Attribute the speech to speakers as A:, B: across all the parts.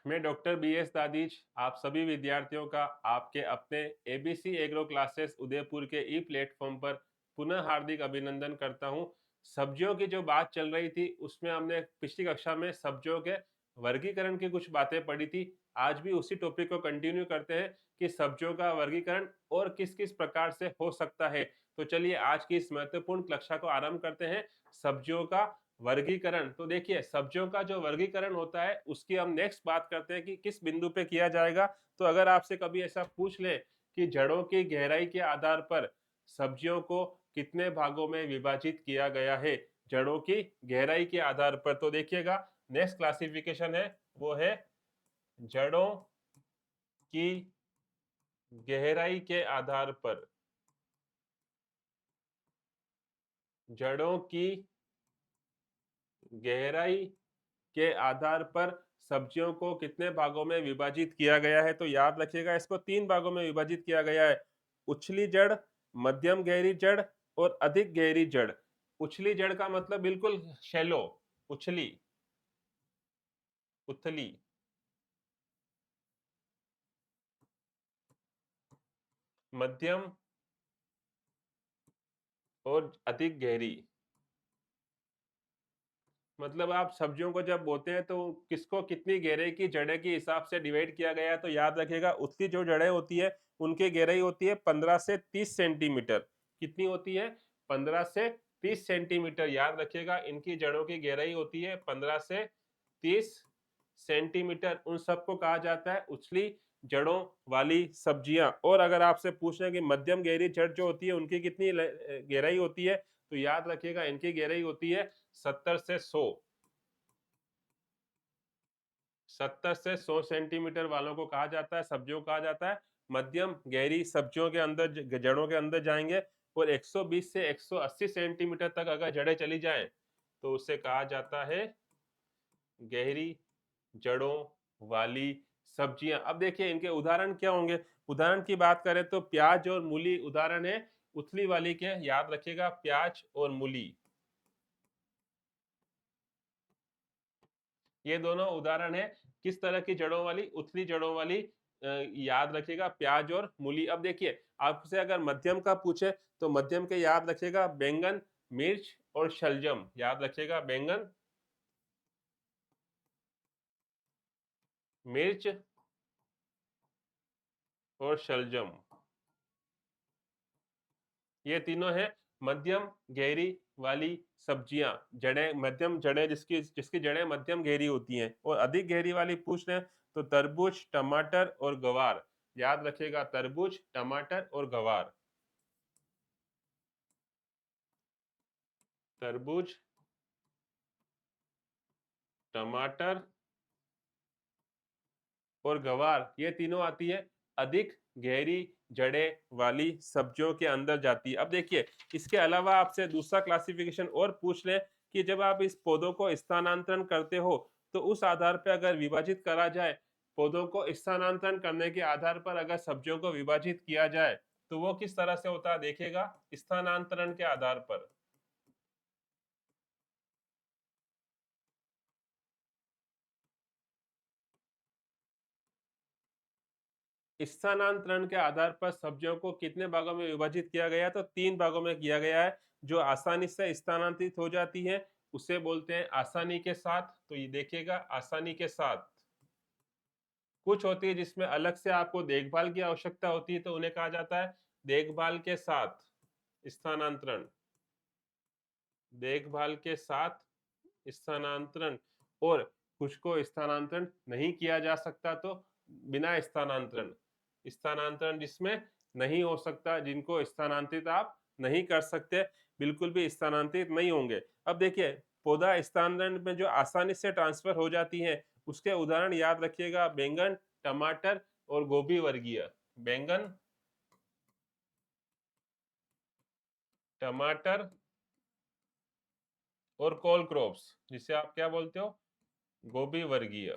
A: मैं doctor BS. दादीज आप सभी विद्यार्थियों का आपके अपने एबीसी एग्रो क्लासेस उदयपुर के ई प्लेटफॉर्म पर पुनः हार्दिक अभिनंदन करता हूं। सब्जियों की जो बात चल रही थी उसमें हमने पिछली कक्षा में सब्जियों के वर्गीकरण की कुछ बातें पढ़ी थी। आज भी उसी टॉपिक को कंटिन्यू करते हैं कि सब्जियों का वर्गीकरण और किस किस प्रकार से हो सकता है। तो चलिए आज की इस महत्वपूर्ण कक्षा को आरंभ करते हैं। सब्जियों का वर्गीकरण। तो देखिए सब्जियों का जो वर्गीकरण होता है उसकी हम नेक्स्ट बात करते हैं कि किस बिंदु पे किया जाएगा। तो अगर आपसे कभी ऐसा पूछ ले कि जड़ों की गहराई के आधार पर सब्जियों को कितने भागों में विभाजित किया गया है, जड़ों की गहराई के आधार पर, तो देखिएगा नेक्स्ट क्लासिफिकेशन है वो है जड़ों की गहराई के आधार पर। जड़ों की गहराई के आधार पर सब्जियों को कितने भागों में विभाजित किया गया है। तो याद रखिएगा इसको 3 भागों में विभाजित किया गया है। उछली जड़, मध्यम गहरी जड़ और अधिक गहरी जड़। उछली जड़ का मतलब बिल्कुल शैलो, उछली, उथली। मध्यम और अधिक गहरी, मतलब आप सब्जियों को जब बोते हैं तो किसको कितनी गहराई की जड़ें के हिसाब से डिवाइड किया गया है। तो याद रखिएगा उतनी जो जड़ें होती है उनकी गहराई होती है 15 से 30 सेंटीमीटर। कितनी होती है? 15 से 30 सेंटीमीटर। याद रखिएगा इनकी जड़ों की गहराई होती है 15 से 30 सेंटीमीटर। उन सबको कहा जाता है उछली जड़ों वाली सब्जियां। और अगर आपसे पूछना कि मध्यम गहरी जड़ जो होती है उनकी कितनी गहराई होती है, तो याद रखिएगा इनकी गहराई होती है 70 से 100, 70 से 100 सेंटीमीटर वालों को कहा जाता है, सब्जियों को कहा जाता है मध्यम गहरी। सब्जियों के अंदर जड़ों के अंदर जाएंगे और 120 से 180 सेंटीमीटर तक अगर जड़ें चली जाएं तो उसे कहा जाता है गहरी जड़ों वाली सब्जियां। अब देखिए इनके उदाहरण क्या होंगे। उदाहरण की बात करें तो प्याज और मूली उदाहरण है उथली वाली के। याद रखिएगा प्याज और मूली, ये दोनों उदाहरण है किस तरह की जड़ों वाली? उथली जड़ों वाली। याद रखिएगा प्याज और मूली। अब देखिए आपसे अगर मध्यम का पूछे तो मध्यम के याद रखिएगा बैंगन, मिर्च और शलजम। याद रखिएगा बैंगन, मिर्च और शलजम, ये तीनों है मध्यम गहरी वाली सब्जियां। जड़ें मध्यम, जड़ें जिसकी जिसकी जड़ें मध्यम गहरी होती हैं। और अधिक गहरी वाली पूछ रहे हैं तो तरबूज, टमाटर और गवार। याद रखिएगा तरबूज, टमाटर और गवार। तरबूज, टमाटर और गवार, ये तीनों आती है अधिक गहरी जड़ें वाली सब्जियों के अंदर जाती है। अब देखिए इसके अलावा आपसे दूसरा क्लासिफिकेशन और पूछ लें कि जब आप इस पौधों को स्थानांतरण करते हो तो उस आधार पर अगर विभाजित करा जाए, पौधों को स्थानांतरण करने के आधार पर अगर सब्जियों को विभाजित किया जाए तो वो किस तरह से होता है देखिएगा। स्थानांतरण के आधार पर, स्थानांतरण के आधार पर सब्जियों को कितने भागों में विभाजित किया गया? तो 3 भागों में किया गया है। जो आसानी से स्थानांतरित हो जाती है उसे बोलते हैं आसानी के साथ। तो ये देखिएगा आसानी के साथ। कुछ होती है जिसमें अलग से आपको देखभाल की आवश्यकता होती है तो उन्हें कहा जाता है देखभाल के साथ स्थानांतरण। देखभाल के साथ स्थानांतरण। और कुछ को स्थानांतरण नहीं किया जा सकता तो बिना स्थानांतरण। स्थानांतरण जिसमें नहीं हो सकता, जिनको स्थानांतरित आप नहीं कर सकते, बिल्कुल भी स्थानांतरित नहीं होंगे। अब देखिए पौधा स्थानांतरण में जो आसानी से ट्रांसफर हो जाती है उसके उदाहरण याद रखिएगा बैंगन, टमाटर और गोभी वर्गीय। बैंगन, टमाटर और कोल क्रॉप्स, जिसे आप क्या बोलते हो? गोभी वर्गीय।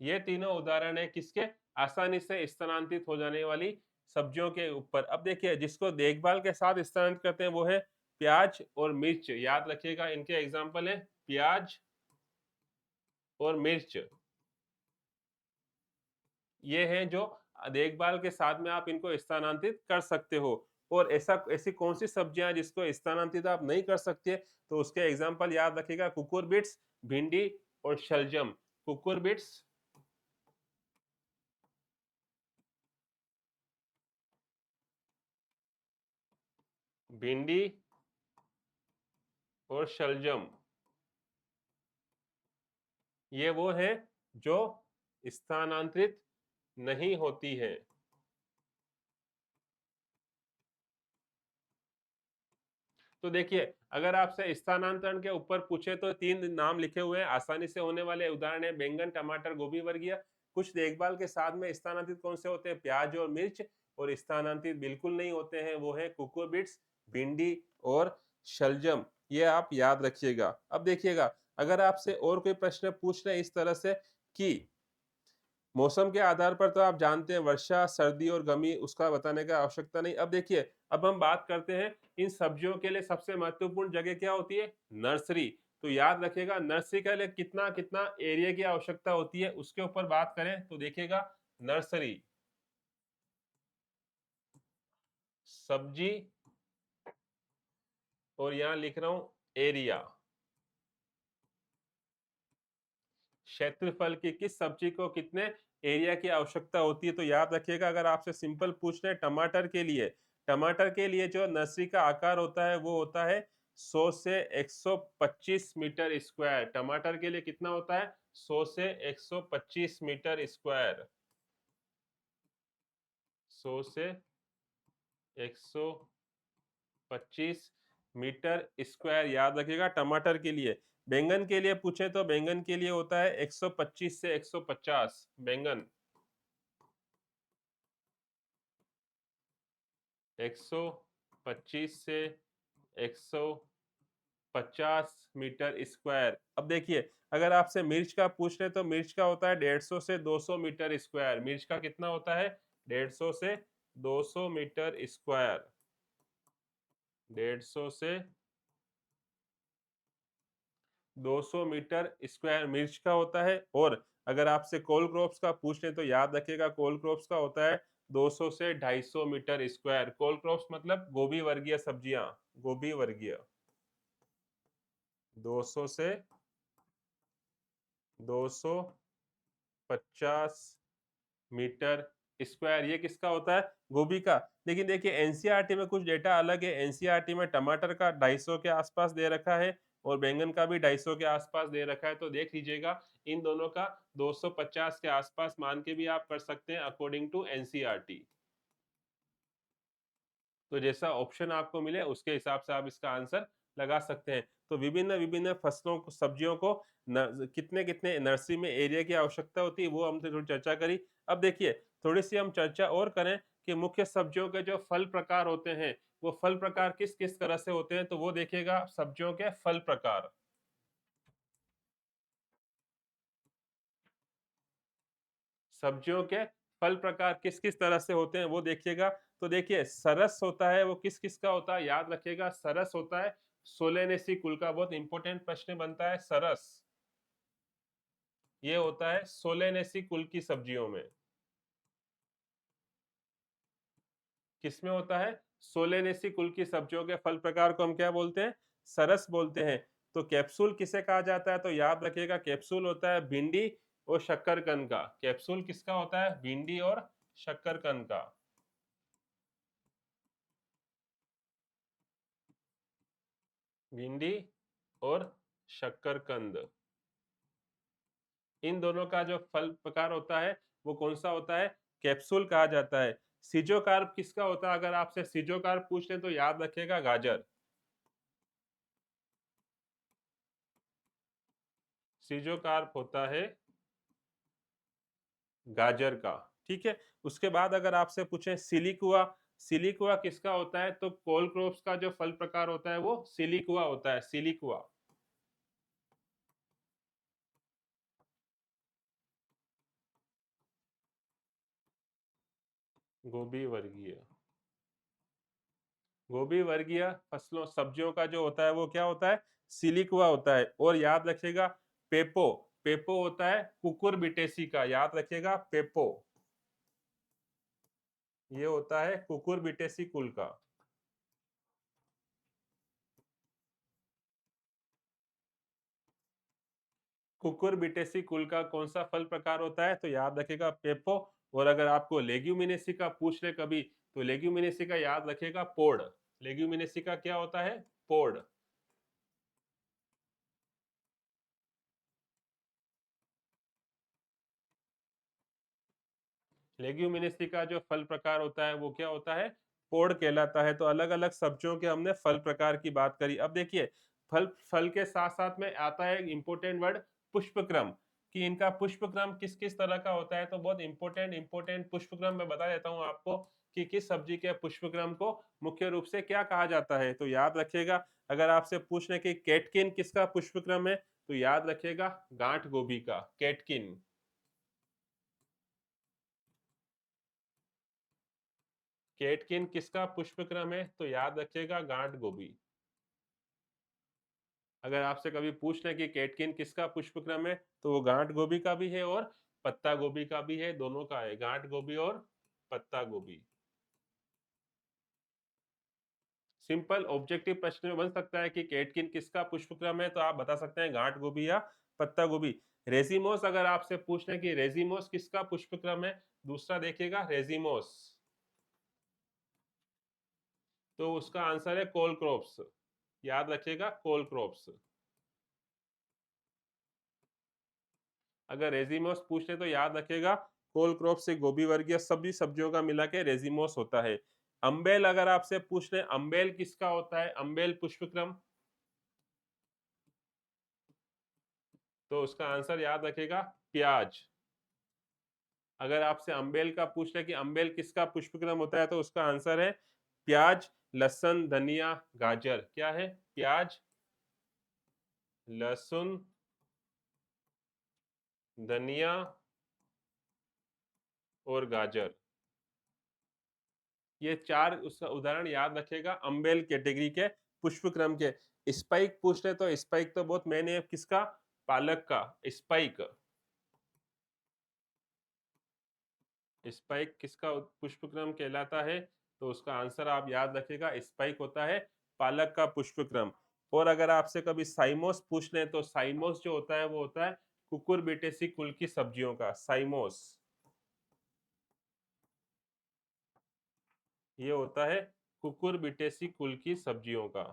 A: ये तीनों उदाहरण है किसके? आसानी से स्थानांतरित हो जाने वाली सब्जियों के ऊपर। अब देखिए जिसको देखभाल के साथ स्थानांतरित करते हैं वो है प्याज और मिर्च। याद रखिएगा इनके एग्जाम्पल है प्याज और मिर्च, ये हैं जो देखभाल के साथ में आप इनको स्थानांतरित कर सकते हो। और ऐसी कौन सी सब्जियां हैं जिसको स्थानांतरित आप नहीं कर सकते, तो उसके एग्जाम्पल याद रखिएगा, कुकुरबिट्स, भिंडी और शलजम। कुकुरबिट्स, भिंडी और शलजम, ये वो हैं जो स्थानांतरित नहीं होती है। तो देखिए, अगर आपसे स्थानांतरण के ऊपर पूछे तो 3 नाम लिखे हुए हैं, आसानी से होने वाले उदाहरण है बैंगन, टमाटर, गोभी वर्गीय। कुछ देखभाल के साथ में स्थानांतरित कौन से होते हैं, प्याज और मिर्च। और स्थानांतरित बिल्कुल नहीं होते हैं, वो है कुकुरबिट्स, भिंडी और शलजम। ये आप याद रखिएगा। अब देखिएगा, अगर आपसे और कोई प्रश्न पूछ रहे हैं इस तरह से कि मौसम के आधार पर, तो आप जानते हैं वर्षा, सर्दी और गर्मी, उसका बताने का आवश्यकता नहीं। अब देखिए, अब हम बात करते हैं इन सब्जियों के लिए सबसे महत्वपूर्ण जगह क्या होती है, नर्सरी। तो याद रखिएगा, नर्सरी के लिए कितना कितना एरिया की आवश्यकता होती है, उसके ऊपर बात करें तो देखिएगा, नर्सरी, सब्जी, और यहां लिख रहा हूं एरिया, क्षेत्रफल की किस सब्जी को कितने एरिया की आवश्यकता होती है। तो याद रखिएगा, अगर आपसे सिंपल पूछ रहे हैं टमाटर के लिए, टमाटर के लिए जो नर्सरी का आकार होता है वो होता है 100 से 125 मीटर स्क्वायर। टमाटर के लिए कितना होता है, 100 से 125 मीटर स्क्वायर, 100 से 125 मीटर स्क्वायर, याद रखिएगा टमाटर के लिए। बैंगन के लिए पूछे तो बैंगन के लिए होता है 125 से 150, बैंगन 125 से 150 मीटर स्क्वायर। अब देखिए, अगर आपसे मिर्च का पूछ रहे तो मिर्च का होता है 150 से 200 मीटर स्क्वायर। मिर्च का कितना होता है, 150 से 200 मीटर स्क्वायर, 150 से 200 मीटर स्क्वायर मिर्च का होता है। और अगर आपसे कोल क्रॉप्स का पूछ रहे तो याद रखिएगा, कोल क्रॉप्स का होता है 200 से 250 मीटर स्क्वायर। कोल क्रॉप्स मतलब गोभी वर्गीय सब्जियां, गोभी वर्गीय, 200 से 250 मीटर स्क्वायर, ये किसका होता है, गोभी का। लेकिन देखिए, एनसीईआरटी में कुछ डेटा अलग है। एनसीईआरटी में टमाटर का 250 के आसपास दे रखा है और बैंगन का भी 250 के आसपास दे रखा है। तो देख लीजिएगा, इन दोनों का 250 के आसपास मान के भी आप कर सकते हैं अकॉर्डिंग टू एनसीईआरटी। तो जैसा ऑप्शन आपको मिले उसके हिसाब से आप इसका आंसर लगा सकते हैं। तो विभिन्न विभिन्न फसलों को, सब्जियों को कितने कितने नर्सरी में एरिया की आवश्यकता होती है, वो हमने थोड़ी चर्चा करी। अब देखिए, थोड़ी सी हम चर्चा और करें कि मुख्य सब्जियों के जो फल प्रकार होते हैं, वो फल प्रकार किस किस तरह से होते हैं। तो वो देखिएगा, सब्जियों के फल प्रकार, सब्जियों के फल प्रकार किस किस तरह से होते हैं वो देखिएगा। तो देखिए, सरस होता है, वो किस किस का होता है, याद रखिएगा, सरस होता है सोलेनेसी कुल का। बहुत इंपॉर्टेंट प्रश्न बनता है, सरस ये होता है सोलेनेसी कुल की सब्जियों में। किसमें होता है, सोलेनेसी कुल की सब्जियों के फल प्रकार को हम क्या बोलते हैं, सरस बोलते हैं। तो कैप्सूल किसे कहा जाता है, तो याद रखिएगा, कैप्सूल होता है भिंडी और शक्करकंद का। कैप्सूल किसका होता है, भिंडी और शक्करकंद का। भिंडी और शक्करकंद, इन दोनों का जो फल प्रकार होता है वो कौन सा होता है, कैप्सूल कहा जाता है। सीजोकार्प किसका होता है, अगर आपसे सीजोकार्प पूछ लें तो याद रखिएगा, गाजर, सीजोकार्प होता है गाजर का। ठीक है। उसके बाद अगर आपसे पूछे सिलिकुआ, सिलिकुआ किसका होता है, तो कोलक्रॉप्स का जो फल प्रकार होता है वो सिलिकुआ होता है, सिलिकुआ, गोभी वर्गीय, गोभी वर्गीय फसलों, सब्जियों का जो होता है वो क्या होता है, सिलिकुआ होता है। और याद रखिएगा, पेपो, पेपो होता है कुकुरबिटेसी का, याद रखिएगा पेपो, ये होता है कुकुरबिटेसी कुल का। कुकुरबिटेसी कुल का कौन सा फल प्रकार होता है, तो याद रखिएगा पेपो। और अगर आपको लेग्यूमिनेसी का पूछ ले कभी, तो लेग्यूमिनेसी का याद रखिएगा पोड़। लेग्यूमिनेसी का क्या होता है, पोड़। लेग्यूमिनेसी का जो फल प्रकार होता है वो क्या होता है, पोड़ कहलाता है। तो अलग अलग सब्जियों के हमने फल प्रकार की बात करी। अब देखिए फल फल के साथ साथ में आता है एक इंपॉर्टेंट वर्ड, पुष्पक्रम, कि इनका पुष्पक्रम किस किस तरह का होता है। तो बहुत इंपॉर्टेंट इंपॉर्टेंट पुष्पक्रम मैं बता देता हूँ आपको कि किस सब्जी के पुष्पक्रम को मुख्य रूप से क्या कहा जाता है। तो याद रखिएगा, अगर आपसे पूछने की केटकिन किसका पुष्पक्रम है, तो याद रखिएगा गांठ गोभी का, केटकिन। केटकिन किसका पुष्पक्रम है, तो याद रखिएगा गांठ गोभी। अगर आपसे कभी पूछ लें कि केटकिन किसका पुष्पक्रम है, तो वो गांठ गोभी का भी है और पत्ता गोभी का भी है, दोनों का है, गांठ गोभी और पत्ता गोभी। सिंपल ऑब्जेक्टिव प्रश्न में बन सकता है कि केटकिन किसका पुष्पक्रम है, तो आप बता सकते हैं गांठ गोभी या पत्ता गोभी। रेजिमोस अगर आपसे पूछ लें कि रेजिमोस किसका पुष्पक्रम है, दूसरा देखिएगा रेजिमोस, तो उसका आंसर है कोलक्रॉप्स। याद रखिएगा कोलक्रॉप्स। अगर रेजिमोस पूछ ले तो याद रखेगा कोल क्रॉप से गोभी वर्गीय सभी सब्जियों का मिला के रेजिमोस होता है। अम्बेल अगर आपसे पूछ ले, अम्बेल किसका होता है, अम्बेल पुष्पक्रम, तो उसका आंसर याद रखेगा प्याज। अगर आपसे अम्बेल का पूछ ले कि अम्बेल किसका पुष्पक्रम होता है, तो उसका आंसर है प्याज, लहसुन, धनिया, गाजर। क्या है, प्याज, लहसुन, धनिया और गाजर। ये चार उसका उदाहरण याद रखेगा अम्बेल कैटेगरी के पुष्पक्रम के। स्पाइक पूछ ले तो स्पाइक तो बहुत मैंने है किसका, पालक का, स्पाइक। स्पाइक किसका पुष्पक्रम कहलाता है, तो उसका आंसर आप याद रखेगा स्पाइक होता है पालक का पुष्पक्रम। और अगर आपसे कभी साइमोस पूछ ले, तो साइमोस जो होता है वो होता है कुकुरबिटेसी कुल की सब्जियों का, साइमोस, ये होता है कुकुरबिटेसी कुल की सब्जियों का।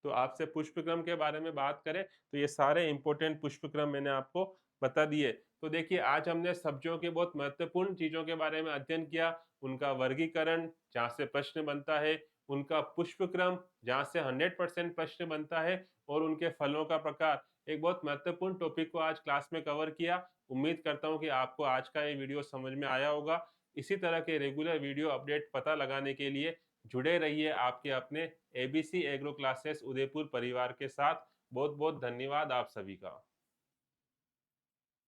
A: तो आपसे पुष्पक्रम के बारे में बात करें, तो ये सारे इंपॉर्टेंट पुष्पक्रम मैंने आपको बता दिए। तो देखिए आज हमने सब्जियों के बहुत महत्वपूर्ण चीजों के बारे में अध्ययन किया, उनका वर्गीकरण जहाँ से प्रश्न बनता है, उनका पुष्पक्रम जहाँ से 100% प्रश्न बनता है, और उनके फलों का प्रकार। एक बहुत महत्वपूर्ण टॉपिक को आज क्लास में कवर किया। उम्मीद करता हूँ कि आपको आज का ये वीडियो समझ में आया होगा। इसी तरह के रेगुलर वीडियो अपडेट पता लगाने के लिए जुड़े रहिए आपके अपने एबीसी एग्रो क्लासेस उदयपुर परिवार के साथ। बहुत बहुत धन्यवाद आप सभी का।